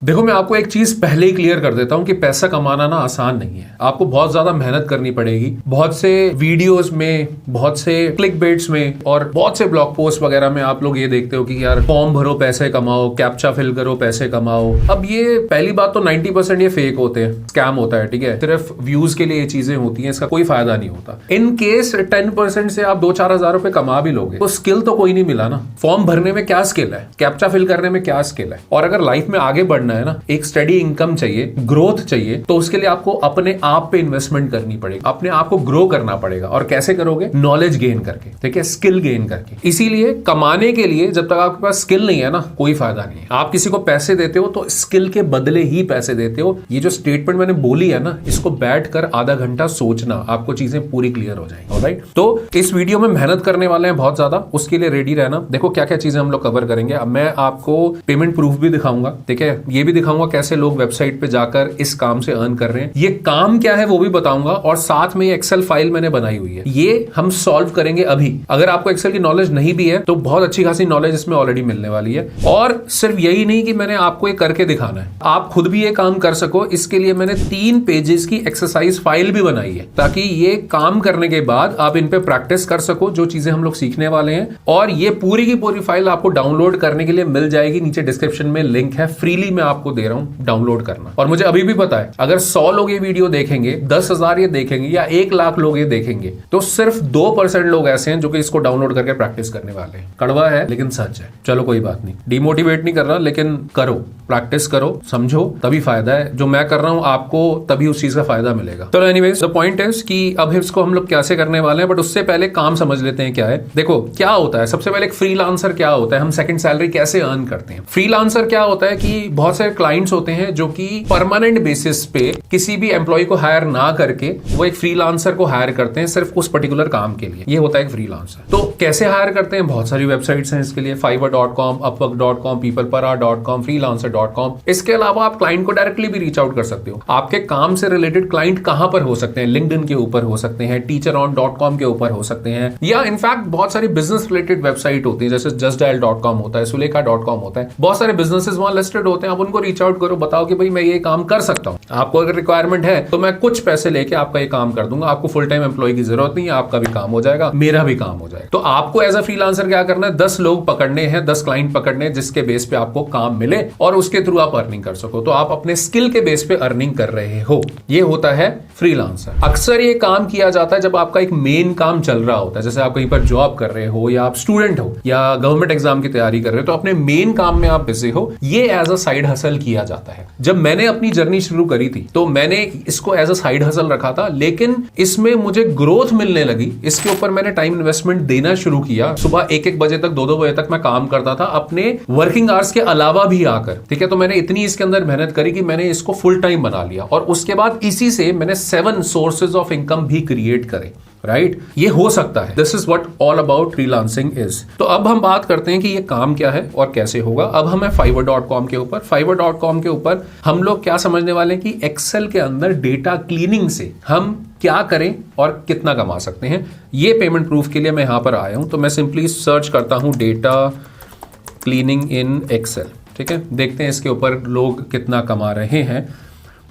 देखो, मैं आपको एक चीज पहले ही क्लियर कर देता हूं कि पैसा कमाना ना आसान नहीं है। आपको बहुत ज्यादा मेहनत करनी पड़ेगी। बहुत से वीडियोस में, बहुत से क्लिक बेट्स में और बहुत से ब्लॉग पोस्ट वगैरह में आप लोग ये देखते हो कि यार फॉर्म भरो पैसे कमाओ, कैप्चा फिल करो पैसे कमाओ। अब ये पहली बात तो 90% ये फेक होते हैं, स्कैम होता है। ठीक है, सिर्फ व्यूज के लिए ये चीजें होती हैं, इसका कोई फायदा नहीं होता। इन केस 10% से आप 2-4 हजार रुपए कमा भी लोगे तो स्किल तो कोई नहीं मिला ना। फॉर्म भरने में क्या स्किल है, कैप्चा फिल करने में क्या स्किल है। और अगर लाइफ में आगे बढ़ना है ना, एक स्टडी इनकम चाहिए, ग्रोथ चाहिए, तो उसके लिए आपको अपने आप पे इन्वेस्टमेंट करनी पड़ेगी, अपने आप को ग्रो करना पड़ेगा। और कैसे करोगे? नॉलेज गेन करके, ठीक है, स्किल गेन करके। इसीलिए कमाने के लिए जब तक आपके पास स्किल नहीं है ना, कोई फायदा नहीं है। आप किसी को पैसे देते हो तो स्किल के बदले ही पैसे देते हो। ये जो स्टेटमेंट मैंने बोली है ना, इसको बैठ कर आधा घंटा सोचना, आपको चीजें पूरी क्लियर हो जाएंगी। ऑलराइट, तो इस वीडियो में मेहनत करने वाले हैं बहुत ज्यादा, उसके लिए रेडी रहना। देखो क्या क्या चीजें हम लोग कवर करेंगे। अब मैं आपको पेमेंट प्रूफ भी दिखाऊंगा, ठीक है, ये भी दिखाऊंगा कैसे लोग वेबसाइट पे जाकर इस काम से अर्न कर रहे हैं। ये काम क्या है वो भी बताऊंगा, और साथ में ये एक्सेल फाइल मैंने बनाई हुई है, ये हम सॉल्व करेंगे अभी। अगर आपको एक्सेल की नॉलेज नहीं भी है तो बहुत अच्छी खासी नॉलेज इसमें ऑलरेडी मिलने वाली है। और सिर्फ यही नहीं कि मैंने आपको ये करके दिखाना है, आप खुद भी ये काम कर सको। इसके लिए मैंने 3 पेजेस की एक्सरसाइज फाइल भी बनाई है, ताकि ये काम करने के बाद आप इन पे प्रैक्टिस कर सको जो चीजें हम लोग सीखने वाले हैं। और ये पूरी की पूरी फाइल आपको डाउनलोड करने के लिए मिल जाएगी, नीचे डिस्क्रिप्शन में लिंक है, फ्रीली मैं आपको दे रहा हूं डाउनलोड करना। और मुझे अभी भी पता है, अगर 100 लोग ये वीडियो देखेंगे, 10,000 ये देखेंगे, या 1 लाख लोग ये देखेंगे, तो सिर्फ 2% लोग ऐसे हैं जो कि इसको डाउनलोड करके प्रैक्टिस करने वाले हैं। कड़वा है लेकिन सच है। चलो कोई बात नहीं, डिमोटिवेट नहीं कर रहा, लेकिन करो, प्रैक्टिस करो, समझो, तभी फायदा है। जो मैं कर रहा हूं आपको तभी उस चीज का फायदा मिलेगा। तो एनीवेज, द पॉइंट इज कि अब इसको हम लोग कैसे करने वाले हैं, बट उससे पहले काम समझ लेते हैं क्या है। देखो क्या होता है, सबसे पहले एक फ्रीलांसर क्या होता है, हम सेकंड सैलरी कैसे अर्न करते हैं। फ्रीलांसर क्या होता है कि बहुत सारे क्लाइंट्स होते हैं जो कि परमानेंट बेसिस पे किसी भी एम्प्लॉय को हायर ना करके वो एक फ्रीलांसर को हायर करते हैं सिर्फ उस पर्टिकुलर काम के लिए। ये होता है एक फ्रीलांसर। तो कैसे हायर करते हैं? बहुत सारी वेबसाइट्स हैं इसके लिए, fiverr.com, upwork.com, peoplepara.com, freelancer.com। इसके अलावा आप क्लाइंट को डायरेक्टली भी रीच आउट कर सकते हो। आपके काम से रिलेटेड क्लाइंट कहां पर हो सकते हैं? लिंक्डइन के ऊपर हो सकते हैं, teacheron.com के ऊपर हो सकते हैं, या इनफैक्ट बहुत सारी बिजनेस रिलेटेड वेबसाइट होती है, जैसे justdial.com होता है, sulekha.com होता है। बहुत सारे बिजनेसेस वहां लिस्टेड होते हैं। आप उनको रीच आउट करो, बताओ कि भाई मैं ये काम कर सकता हूं, आपको अगर रिक्वायरमेंट है तो मैं कुछ पैसे लेके आपका ये काम कर दूंगा। आपको फुल टाइम एम्प्लॉय की जरूरत नहीं है, आपका भी काम हो जाएगा, मेरा भी काम हो जाएगा। तो आपको एज अ फ्रीलांसर क्या करना है? 10 लोग पकड़ने हैं, 10 क्लाइंट पकड़ने हैं, जिसके बेस पे आपको काम मिले और उसके थ्रू आप अर्निंग कर सको। तो आप अपने स्किल के बेस पे अर्निंग कर रहे हो। ये होता है फ्रीलांसर। अक्सर ये काम किया जाता है जब आपका एक मेन काम चल रहा होता है, जैसे आप कहीं पर जॉब कर रहे हो, या आप स्टूडेंट हो, या गवर्नमेंट एग्जाम की तैयारी कर रहे हो, तो अपने मेन काम में आप बिजी हो। ये एज अ साइड हसल किया जाता है। जब मैंने अपनी जर्नी शुरू करी थी तो मैंने इसको एज अ साइड हसल रखा था, लेकिन इसमें मुझे ग्रोथ मिलने लगी। इसके ऊपर मैंने टाइम इन्वेस्टमेंट देना शुरू किया। सुबह 1-1 बजे तक, 2-2 बजे तक मैं काम करता था अपने वर्किंग आवर्स के अलावा भी आकर, ठीक है। तो मैंने इतनी इसके अंदर मेहनत करी कि मैंने इसको फुल टाइम बना लिया, और उसके बाद इसी से मैंने 7 सोर्सेज ऑफ इनकम भी क्रिएट करे। राइट, ये हो सकता है। This is what all about freelancing is. तो अब हम बात करते हैं कि ये काम क्या है और कैसे होगा। अब हम fiverr.com के ऊपर, fiverr.com के ऊपर हम लोग क्या समझने वाले हैं कि एक्सेल के अंदर डेटा क्लीनिंग से हम क्या करें और कितना कमा सकते हैं। ये पेमेंट प्रूफ के लिए मैं यहां पर आया हूं। तो मैं सिंपली सर्च करता हूं डेटा क्लीनिंग इन एक्सेल, ठीक है। देखते हैं इसके ऊपर लोग कितना कमा रहे हैं।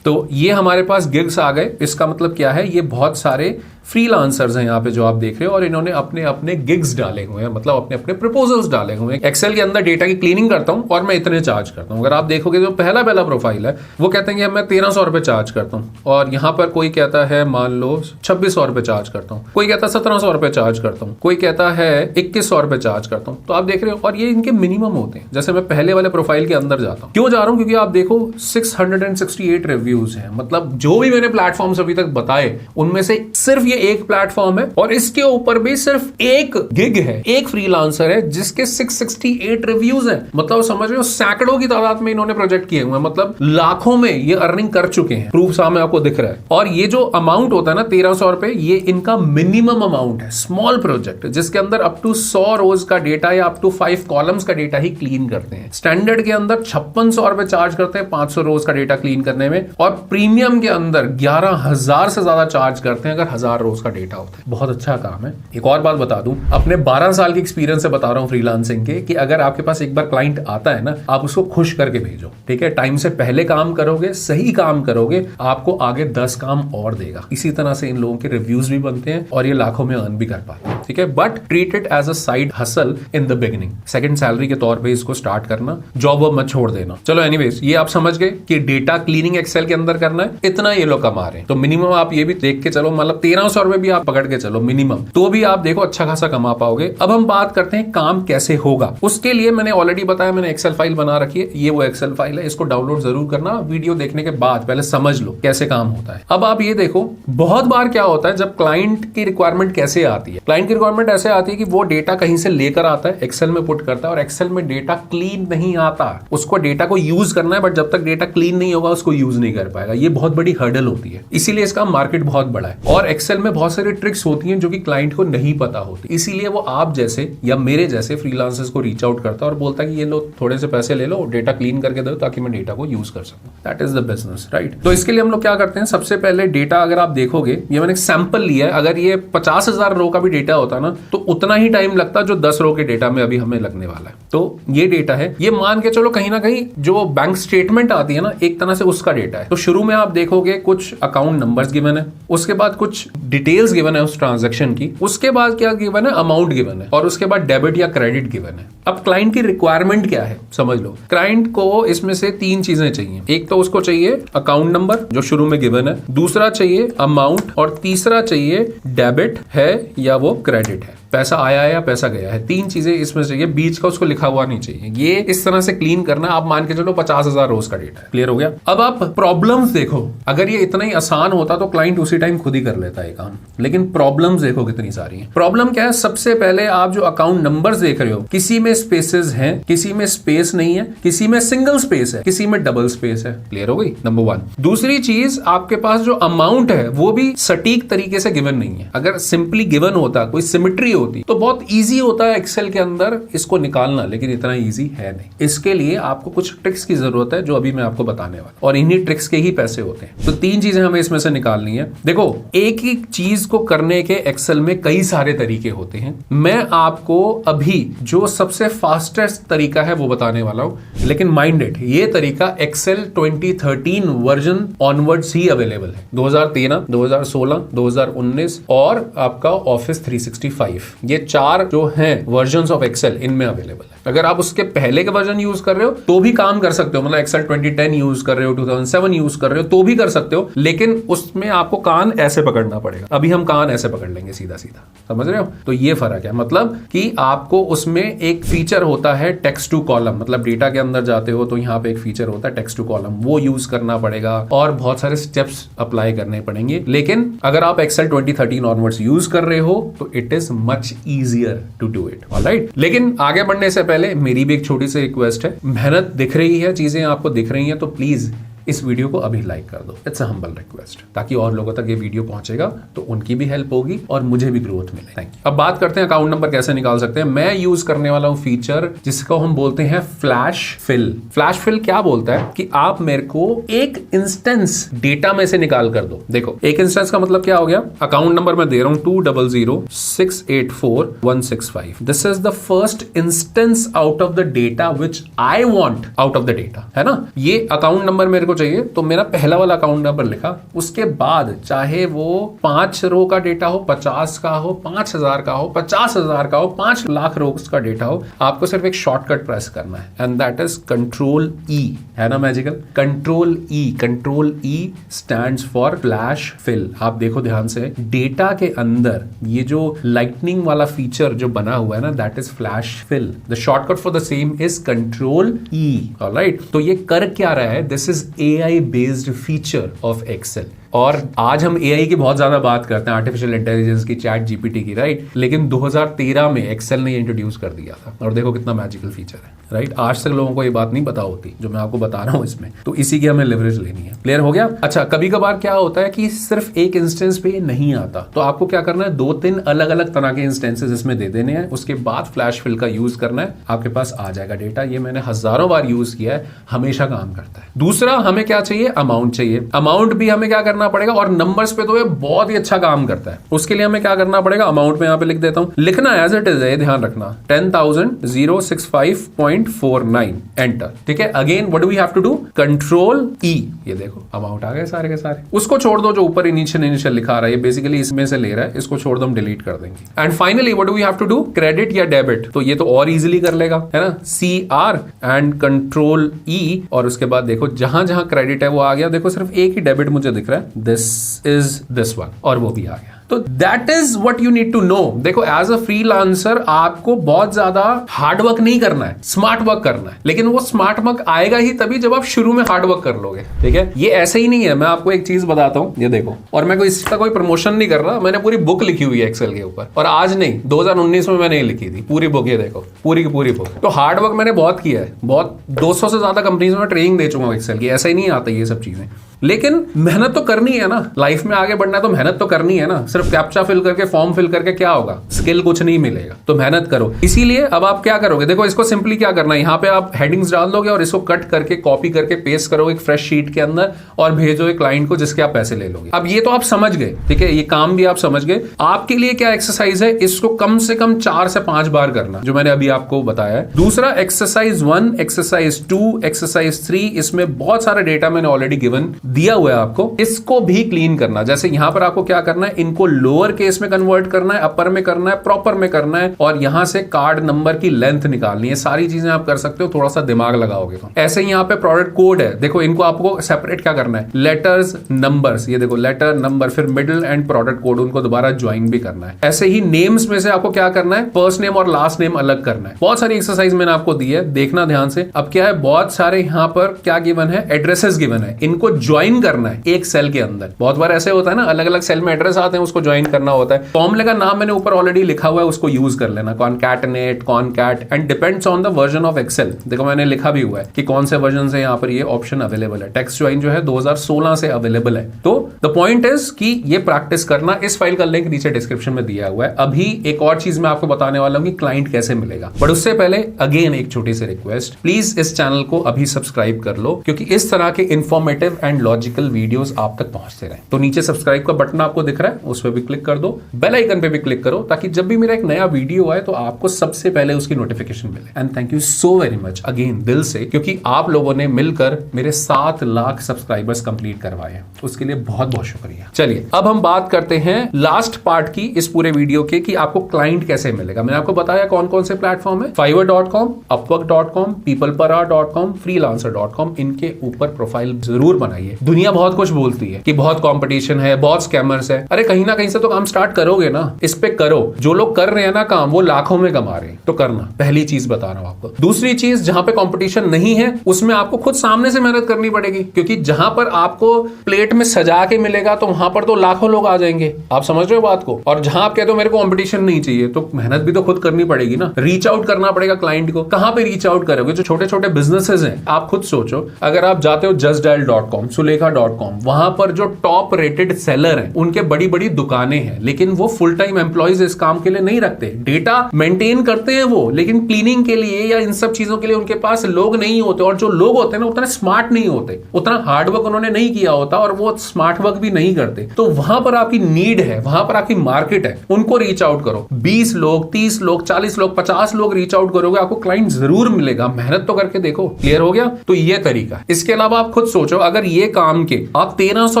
तो ये हमारे पास गिग्स आ गए। इसका मतलब क्या है? ये बहुत सारे फ्रीलांसर्स हैं यहाँ पे जो आप देख रहे हो, और इन्होंने अपने अपने गिग्स डाले हुए हैं, मतलब अपने अपने प्रपोजल्स डाले हुए हैं। एक्सेल के अंदर डेटा की क्लीनिंग करता हूँ और मैं इतने चार्ज करता हूँ। अगर आप देखोगे जो पहला प्रोफाइल है वो कहते हैं कि मैं 1300 रुपए चार्ज करता हूँ, और यहाँ पर कोई कहता है मान लो 2600 रुपए चार्ज करता हूँ, कोई कहता है 1700 रुपए चार्ज करता हूँ, कोई कहता है 2100 रुपए चार्ज करता हूँ। तो आप देख रहे हो, और ये इनके मिनिमम होते हैं। जैसे मैं पहले वाले प्रोफाइल के अंदर जाता हूँ, क्यों जा रहा हूँ? क्योंकि आप देखो 668 रिव्यूज हैं। मतलब जो भी मैंने प्लेटफॉर्म्स अभी तक बताए उनमें से सिर्फ ये एक प्लेटफॉर्म है, और इसके ऊपर भी सिर्फ एक गिग है, एक फ्रीलांसर है जिसके 668 रिव्यूज हैं। मतलब समझ रहे हो, सैकड़ों की तादाद में इन्होंने प्रोजेक्ट किए हुए हैं, मतलब लाखों में ये अर्निंग कर चुके हैं। प्रूफ सामने आपको दिख रहा है। और ये जो अमाउंट होता है ना 1300 रुपए, ये इनका मिनिमम अमाउंट है। स्मॉल प्रोजेक्ट जिसके अंदर अप टू 100 रोज का डेटा या अप टू 5 कॉलम्स का डेटा ही क्लीन करते हैं। स्टैंडर्ड के अंदर 5600 रुपए चार्ज करते हैं 500 रोज का डेटा क्लीन करने में, और प्रीमियम के अंदर 11,000 से ज्यादा चार्ज करते हैं अगर 1000 रोज का डेटा होता है, बहुत अच्छा काम है। एक और बात बता दूं, अपने 12 साल के एक्सपीरियंस से बता रहा हूं फ्रीलांसिंग के, कि अगर आपके पास एक बार क्लाइंट आता है ना, आप उसको खुश करके भेजो, ठीक है। टाइम से पहले काम करोगे, सही काम करोगे, आपको आगे 10 काम और देगा। इसी तरह से इन लोगों के रिव्यूज भी बनते हैं और ये लाखों में अर्न भी कर पाते हैं, ठीक है। But treat it as a side hustle in the beginning, second salary के तौर पे इसको स्टार्ट करना, जॉब वो मत छोड़ देना। चलो एनीवेज, ये आप समझ गए कि डेटा क्लीनिंग एक्सेल के अंदर करना है, इतना ये लोग कमा रहे हैं। तो मिनिमम आप ये भी देख के चलो, मतलब 1300 रुपए भी आप पकड़ के चलो मिनिमम, तो भी आप देखो अच्छा खासा कमा पाओगे। अब हम बात करते हैं काम कैसे होगा। उसके लिए मैंने ऑलरेडी बताया, मैंने एक्सेल फाइल बना रखी है, ये वो एक्सेल फाइल है, इसको डाउनलोड जरूर करना। वीडियो देखने के बाद पहले समझ लो कैसे काम होता है। अब आप ये देखो, बहुत बार क्या होता है, जब क्लाइंट की रिक्वायरमेंट कैसे आती है, क्लाइंट की रिक्वायरमेंट ऐसे आती है कि वो डेटा कहीं से लेकर आता है, एक्सेल में पुट करता है, और एक्सेल में डेटा क्लीन नहीं आता। उसको डेटा को यूज करना है, बट जब तक डेटा क्लीन नहीं होगा उसको यूज नहीं कर पाएगा। ये बहुत बड़ी हर्डल होती है, इसीलिए इसका मार्केट बहुत बड़ा है। और एक्सेल में बहुत सारी ट्रिक्स होती हैं जो कि क्लाइंट को नहीं पता होती, इसीलिए वो आप जैसे या मेरे जैसे फ्रीलांसर्स को रीच आउट करता है और बोलता है कि ये लो, थोड़े से पैसे ले लो, डेटा क्लीन करके दो ताकि मैं डेटा को यूज कर सकूं। That is the business, right. तो इसके लिए हम लोग क्या करते हैं, सबसे पहले डेटा अगर आप देखोगे, ये मैंने सैंपल लिया है, अगर ये 50,000 रो का भी डेटा होता ना तो उतना ही टाइम लगता जो 10 रो के डेटा में अभी हमें लगने वाला है। तो ये डेटा है, ये मान के चलो कहीं ना कहीं जो बैंक स्टेटमेंट आती है ना, एक तरह से उसका डेटा है। तो शुरू में आप देखोगे कुछ अकाउंट नंबर्स गिवन है, उसके बाद कुछ डिटेल्स गिवन है उस ट्रांजैक्शन की, उसके बाद क्या गिवन है, अमाउंट गिवन है, और उसके बाद डेबिट या क्रेडिट गिवन है। अब क्लाइंट की रिक्वायरमेंट क्या है समझ लो। क्लाइंट को इसमें से 3 चीजें चाहिए। एक तो उसको चाहिए अकाउंट नंबर जो शुरू में गिवन है, दूसरा चाहिए अमाउंट, और तीसरा चाहिए डेबिट है या वो क्रेडिट है, पैसा आया है या पैसा गया है। 3 चीजें इसमें चाहिए, बीच का उसको लिखा हुआ नहीं चाहिए। ये इस तरह से क्लीन करना, आप मान के चलो 50,000 रोज का डेटा है। क्लियर हो गया। अब आप प्रॉब्लम्स देखो, अगर ये इतना ही आसान होता तो क्लाइंट उसी टाइम खुद ही कर लेता है काम, लेकिन प्रॉब्लम्स देखो कितनी सारी है। प्रॉब्लम क्या है, सबसे पहले आप जो अकाउंट नंबर्स देख रहे हो, किसी में स्पेसेस हैं, किसी में स्पेस नहीं है, किसी में सिंगल स्पेस है, किसी में डबल स्पेस है। क्लियर हो गई, नंबर 1। दूसरी चीज, आपके पास जो अमाउंट है वो भी सटीक तरीके से गिवन नहीं है। अगर सिंपली गिवन होता, कोई सिमेट्री होती तो बहुत इजी होता है एक्सेल के अंदर इसको निकालना, लेकिन इतना इजी है नहीं। इसके लिए आपको कुछ ट्रिक्स की जरूरत है जो अभी मैं आपको बताने वाला, और इन्हीं ट्रिक्स के ही पैसे होते हैं। तो 3 चीजें हमें इसमें से निकालनी है। देखो, एक ही चीज को करने के एक्सेल में कई सारे तरीके होते हैं। मैं आपको अभी जो सबसे फास्टेस्ट तरीका है वो बताने वाला हूं, लेकिन माइंडेड, ये तरीका एक्सेल 2013 वर्जन ऑनवर्ड्स ही अवेलेबल है। 2013, 2016, 2019 और आपका ऑफिस 365, ये 4 जो हैं वर्जन्स ऑफ एक्सेल इनमें अवेलेबल है। अगर आप उसके पहले के वर्जन यूज कर रहे हो तो भी काम कर सकते हो, मतलब एक्सेल 2010 यूज कर रहे हो, 2007 यूज कर रहे हो तो भी कर सकते हो, लेकिन उसमें आपको कान ऐसे पकड़ना पड़ेगा। अभी हम कान ऐसे पकड़ लेंगे सीधा सीधा, समझ रहे हो। तो ये फर्क है, मतलब कि आपको उसमें एक फीचर होता है टेक्स्ट टू कॉलम, मतलब डेटा के अंदर जाते हो तो यहाँ पे एक फीचर होता है टेक्स्ट टू कॉलम, वो यूज करना पड़ेगा और बहुत सारे स्टेप्स अप्लाई करने पड़ेंगे। लेकिन अगर आप एक्सेल 2013 ऑनवर्ड्स यूज कर रहे हो तो it is much easier to do it, alright. लेकिन आगे बढ़ने से पहले मेरी भी एक छोटी सी रिक्वेस्ट है, मेहनत दिख रही है, चीजें आपको दिख रही हैं, तो प्लीज इस वीडियो को अभी लाइक कर दो। इट्स अ हम्बल रिक्वेस्ट, ताकि और लोगों तक ये वीडियो पहुंचेगा तो उनकी भी हेल्प होगी और मुझे भी ग्रोथ मिले। Thank you. अब बात करते हैं अकाउंट नंबर कैसे निकाल सकते हैं। मैं यूज करने वाला हूं फीचर जिसको हम बोलते हैं फ्लैश फिल। फ्लैश फिल क्या बोलता है कि आप मेरे को एक इंस्टेंस डेटा में से निकाल कर दो। देखो, एक इंस्टेंस का मतलब क्या हो गया, अकाउंट नंबर मैं दे रहा हूं 2000684 this is the first instance out of the data which I want out of the data, है ना। ये अकाउंट नंबर मेरे को चाहिए, तो मेरा पहला वाला अकाउंट नंबर लिखा, उसके बाद चाहे वो 5 रो का डेटा हो, 50 का हो, 5,000 का हो, 50,000 का हो, 5 लाख रोज का डेटा हो, आपको सिर्फ एक शॉर्टकट प्रेस करना है, and that is control E, है ना magical. Control E stands for flash fill. आप देखो ध्यान से, डेटा के अंदर ये जो लाइटनिंग वाला फीचर जो बना हुआ है ना, that is flash fill. The shortcut for the same is control E, alright. तो ये कर क्या रहा है, this is AI based feature of Excel. और आज हम AI की बहुत ज्यादा बात करते हैं, आर्टिफिशियल इंटेलिजेंस की, चैट जीपीटी की, राइट। लेकिन 2013 में एक्सेल ने इंट्रोड्यूस कर दिया था, और देखो कितना मैजिकल फीचर है, राइट। आज तक लोगों को ये बात नहीं पता होती जो मैं आपको बता रहा हूं इसमें, तो इसी की हमें लेवरेज लेनी है। क्लियर हो गया। अच्छा, कभी कभार क्या होता है कि सिर्फ एक इंस्टेंस पे नहीं आता, तो आपको क्या करना है, 2-3 अलग अलग तरह के इंस्टेंसेस इसमें दे देने हैं, उसके बाद फ्लैश फिल का यूज करना है, आपके पास आ जाएगा डेटा। ये मैंने हजारों बार यूज किया है, हमेशा काम करता है। दूसरा, हमें क्या चाहिए, अमाउंट चाहिए। अमाउंट भी हमें क्या करना करना पड़ेगा, और नंबर्स पे तो ये बहुत ही अच्छा काम करता है। उसके लिए हमें क्या करना पड़ेगा, अमाउंट में यहाँ पे लिख देता हूं, लिखना एज इट इज है, ध्यान रखना 10,065.49 एंटर। ठीक है, again what do we have to do, control E, ये देखो अमाउंट आ गए सारे के सारे। उसको छोड़ दो जो ऊपर इनिशियल लिखा रहा है, बेसिकली इसमें से ले रहा है, इसको छोड़ दो, हम डिलीट कर देंगे। And finally what do we have to do, credit या डेबिट, तो ये तो और इजीली कर लेगा, है ना, CR एंड कंट्रोल E, और उसके बाद देखो जहां जहां क्रेडिट है वो आ गया, देखो सिर्फ एक ही डेबिट मुझे दिख रहा है, दिस इज दिस वन, और वो भी आ गया। तो that is what you need to know. देखो एज अ फ्रीलांसर आपको बहुत ज्यादा हार्ड वर्क नहीं करना है, स्मार्ट वर्क करना है, लेकिन वो स्मार्ट वर्क आएगा ही तभी जब आप शुरू में हार्ड वर्क कर लोगे। ठीक है, ये ऐसे ही नहीं है। मैं आपको एक चीज बताता हूं, ये देखो, और मैं इसका कोई प्रमोशन नहीं कर रहा, मैंने पूरी बुक लिखी हुई है एक्सेल के ऊपर, और आज नहीं 2019 में मैंने लिखी थी पूरी बुक, ये देखो पूरी की पूरी बुक। तो हार्ड वर्क मैंने बहुत किया है, बहुत 200 से ज्यादा कंपनीज में ट्रेनिंग दे चुका हूं एक्सेल की, ऐसा ही नहीं आता ये सब चीजें, लेकिन मेहनत तो करनी है ना, लाइफ में आगे बढ़ना है तो मेहनत तो करनी है ना। सिर्फ कैप्चा फिल करके, फॉर्म फिल करके क्या होगा, स्किल कुछ नहीं मिलेगा, तो मेहनत करो। इसीलिए अब आप क्या करोगे, देखो इसको सिंपली क्या करना है, यहाँ पे आप हेडिंग्स डाल दोगे और इसको कट करके कॉपी करके पेस्ट करोगे एक फ्रेश शीट के अंदर और भेजोगे क्लाइंट को, जिसके आप पैसे ले लोगे। अब ये तो आप समझ गए, ठीक है, ये काम भी आप समझ गए। आपके लिए क्या एक्सरसाइज है, इसको कम से कम 4 से 5 बार करना, जो मैंने अभी आपको बताया है। दूसरा एक्सरसाइज 1, एक्सरसाइज 2, एक्सरसाइज 3, इसमें बहुत सारा डेटा मैंने ऑलरेडी गिवन दिया हुआ है आपको, इसको भी क्लीन करना। जैसे यहां पर आपको क्या करना है, इनको लोअर केस में कन्वर्ट करना है, अपर में करना है, प्रॉपर में करना है, और यहां से कार्ड नंबर की लेंथ निकालनी है। सारी चीजें आप कर सकते हो, थोड़ा सा दिमाग लगाओगे तो। ऐसे ही यहां पे प्रोडक्ट कोड है, देखो इनको आपको सेपरेट क्या करना है, लेटर्स नंबर्स, ये देखो लेटर नंबर, फिर मिडिल एंड प्रोडक्ट कोड, उनको दोबारा ज्वाइन भी करना है। ऐसे ही नेम्स में से आपको क्या करना है, फर्स्ट नेम और लास्ट नेम अलग करना है। बहुत सारी एक्सरसाइज मैंने आपको दी है, देखना ध्यान से। अब क्या है, बहुत सारे यहां पर क्या गिवन है, एड्रेसेस गिवन है, इनको ज्वाइन करना है एक सेल के अंदर। बहुत बार ऐसे होता है ना, अलग अलग सेल में एड्रेस आते हैं, उसको ज्वाइन करना होता है। फॉर्मूले का नाम मैंने ऊपर ऑलरेडी लिखा हुआ है, उसको यूज कर लेना, concatenate, concat, and depends on the version of Excel. देखो मैंने लिखा भी हुआ है कि कौन से वर्जन से यहाँ पर ये ऑप्शन अवेलेबल है। टेक्स्ट ज्वाइन जो है 2016 से अवेलेबल है। तो द पॉइंट इज कि ये प्रैक्टिस करना। इस फाइल का लिंक नीचे डिस्क्रिप्शन में दिया हुआ है। अभी एक और चीज मैं आपको बताने वाला हूँ कि क्लाइंट कैसे मिलेगा, बट उससे पहले अगेन एक छोटी सी रिक्वेस्ट, प्लीज इस चैनल को अभी सब्सक्राइब कर लो, क्योंकि इस तरह के इंफॉर्मेटिव एंड लॉजिकल वीडियोस आप तक पहुंचते रहे। तो नीचे सब्सक्राइब का बटन आपको दिख रहा है, उस पर भी क्लिक कर दो, बेल आइकन पे भी क्लिक करो, ताकि जब भी मेरा एक नया वीडियो आए तो आपको सबसे पहले उसकी नोटिफिकेशन मिले। And thank you so very much again, दिल से, क्योंकि आप लोगों ने मिलकर मेरे 7 लाख सब्सक्राइबर्स कंप्लीट करवाए हैं, उसके लिए बहुत बहुत शुक्रिया। चलिए अब हम बात करते हैं लास्ट पार्ट की इस पूरे वीडियो के, कि आपको क्लाइंट कैसे मिलेगा। मैंने आपको बताया कौन कौन से प्लेटफॉर्म है, fiverr.com, upwork.com, peoplepara.com, freelancer.com, इनके ऊपर प्रोफाइल जरूर बनाइए। दुनिया बहुत कुछ बोलती है कि बहुत कंपटीशन है, बहुत स्कैमर्स है, अरे कहीं ना कहीं से तो काम स्टार्ट करोगे ना, इस पे करो। जो लोग कर रहे हैं ना काम, वो लाखों में कमा रहे हैं, तो करना। पहली चीज बता रहा हूं आपको। दूसरी चीज, जहां पे कंपटीशन नहीं है उसमें आपको खुद सामने से मेहनत करनी पड़ेगी, क्योंकि जहां पर आपको प्लेट में सजा के मिलेगा तो वहां पर तो लाखों लोग आ जाएंगे। आप समझ रहे हो बात को। और जहां आप कहते हो मेरे को कंपटीशन नहीं चाहिए, तो मेहनत भी तो खुद करनी पड़ेगी ना। रीच आउट करना पड़ेगा क्लाइंट को। कहां पे रीच आउट करोगे, जो छोटे छोटे बिजनेसेस हैं, आप खुद सोचो। अगर आप जाते हो justdial.com, सुलेखा.com, वहां पर जो टॉप रेटेड सेलर हैं, उनके बड़ी बड़ी दुकानें हैं, लेकिन वो फुल टाइम एम्प्लॉइज इस काम के लिए नहीं रखते। डेटा मेंटेन करते हैं वो, लेकिन क्लीनिंग के लिए या इन सब चीजों के लिए उनके पास लोग नहीं होते। और जो लोग होते हैं ना, उतना स्मार्ट नहीं होते, उतना हार्ड वर्क उन्होंने नहीं किया होता, और वो स्मार्ट वर्क भी नहीं करते। तो वहां पर आपकी नीड है, वहां पर आपकी मार्केट है, उनको रीच आउट करो। 20 लोग, 30 लोग, 40 लोग, 50 लोग रीच आउट करोगे, आपको क्लाइंट जरूर मिलेगा। मेहनत तो करके देखो। क्लियर हो गया। तो ये तरीका। इसके अलावा आप खुद सोचो, अगर ये काम के आप 1300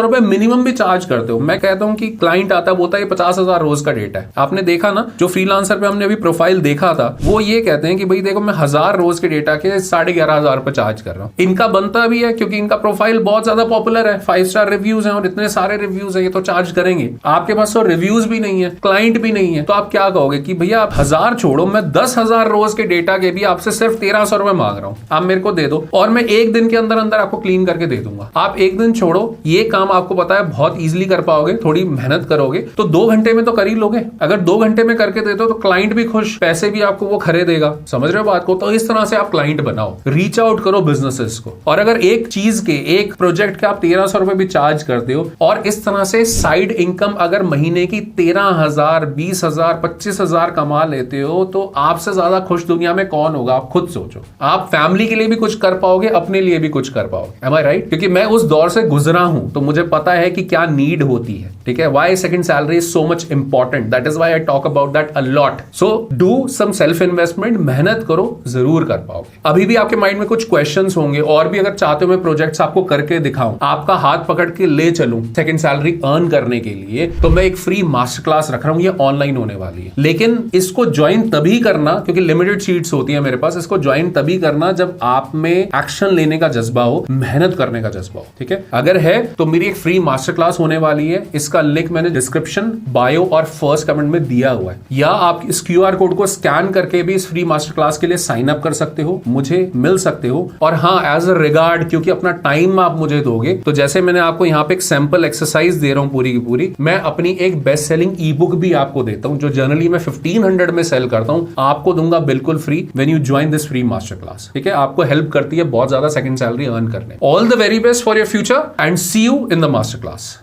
रुपए मिनिमम भी चार्ज करते हो, मैं कहता हूं कि क्लाइंट आता बोलता है 50,000 रोज का डेटा है। आपने देखा ना, जो फ्रीलांसर पे हमने अभी प्रोफाइल देखा था, वो ये कहते हैं कि भाई देखो मैं 1000 रोज के डेटा के 11,500 रुपए चार्ज कर रहा हूं। इनका बनता भी है, क्योंकि इनका प्रोफाइल बहुत ज्यादा पॉपुलर है, 5 स्टार रिव्यूज हैं, और इतने सारे रिव्यूज है, ये तो चार्ज करेंगे। आपके पास तो रिव्यूज भी नहीं है, क्लाइंट भी नहीं है, तो आप क्या कहोगे कि भैया आप 1000 छोड़ो, मैं 10,000 रोज के डेटा के भी आपसे सिर्फ 1300 रुपए मांग रहा हूं, आप मेरे को दे दो, और मैं एक दिन के अंदर अंदर आपको क्लीन करके दे दूंगा। आप एक दिन छोड़ो, ये काम आपको पता है बहुत इजीली कर पाओगे। थोड़ी मेहनत करोगे तो 2 घंटे में तो कर ही लोगे। अगर 2 घंटे में करके देते हो तो क्लाइंट भी खुश, पैसे भी आपको वो खरे देगा। समझ रहे हो बात को। तो इस तरह से आप क्लाइंट बनाओ, रीच आउट करो बिजनेसेस को। और अगर एक चीज के, एक प्रोजेक्ट के आप 1300 रुपए भी चार्ज करते हो, और इस तरह से साइड इनकम अगर महीने की 13,000, 20,000, 25,000 कमा लेते हो, तो आपसे ज्यादा खुश दुनिया में कौन होगा। आप खुद सोचो। आप फैमिली के लिए भी कुछ कर पाओगे, अपने लिए भी कुछ कर पाओगे। एम आई राइट? क्योंकि मैं उस दौर से गुजरा हूं तो मुझे पता है कि क्या नीड होती है, ठीक है। Why second salary is so much important, that is why I talk about that a lot. So do some self investment, मेहनत करो, जरूर कर पाओगे। अभी भी आपके माइंड में कुछ क्वेश्चंस होंगे और भी अगर चाहते हो मैं प्रोजेक्ट्स आपको करके दिखाऊं, आपका हाथ पकड़ के ले चलूं सेकंड सैलरी अर्न करने के लिए, तो मैं एक फ्री मास्टर क्लास रख रहा हूं, ये ऑनलाइन होने वाली है। लेकिन इसको ज्वाइन तभी करना, क्योंकि लिमिटेड सीट्स होती है मेरे पास, इसको ज्वाइन तभी करना जब आप में एक्शन लेने का जज्बा हो, मेहनत करने का जज्बा हो, ठीक है। अगर है तो मेरी एक फ्री मास्टर क्लास होने वाली है, इसका लिंक मैंने डिस्क्रिप्शन, बायो और फर्स्ट कमेंट में दिया हुआ है, या आप इस क्यूआर कोड को स्कैन करके भी इस फ्री मास्टर क्लास के लिए साइन अप कर सकते हो, मुझे मिल सकते हो। और हाँ, एज अ रिगार्ड, क्योंकि अपना टाइम आप मुझे दोगे, तो जैसे मैंने आपको यहाँ पे एक सैंपल एक्सरसाइज दे रहा हूं पूरी की पूरी, मैं अपनी एक बेस्ट सेलिंग ई बुक भी आपको देता हूं जो जनरली मैं 1500 में सेल करता हूं, आपको दूंगा बिल्कुल free when you join this free master class, ठीक है। आपको हेल्प करती है बहुत ज्यादा सेकंड सैलरी अर्न करने। All the very best for your future and see you in the master class.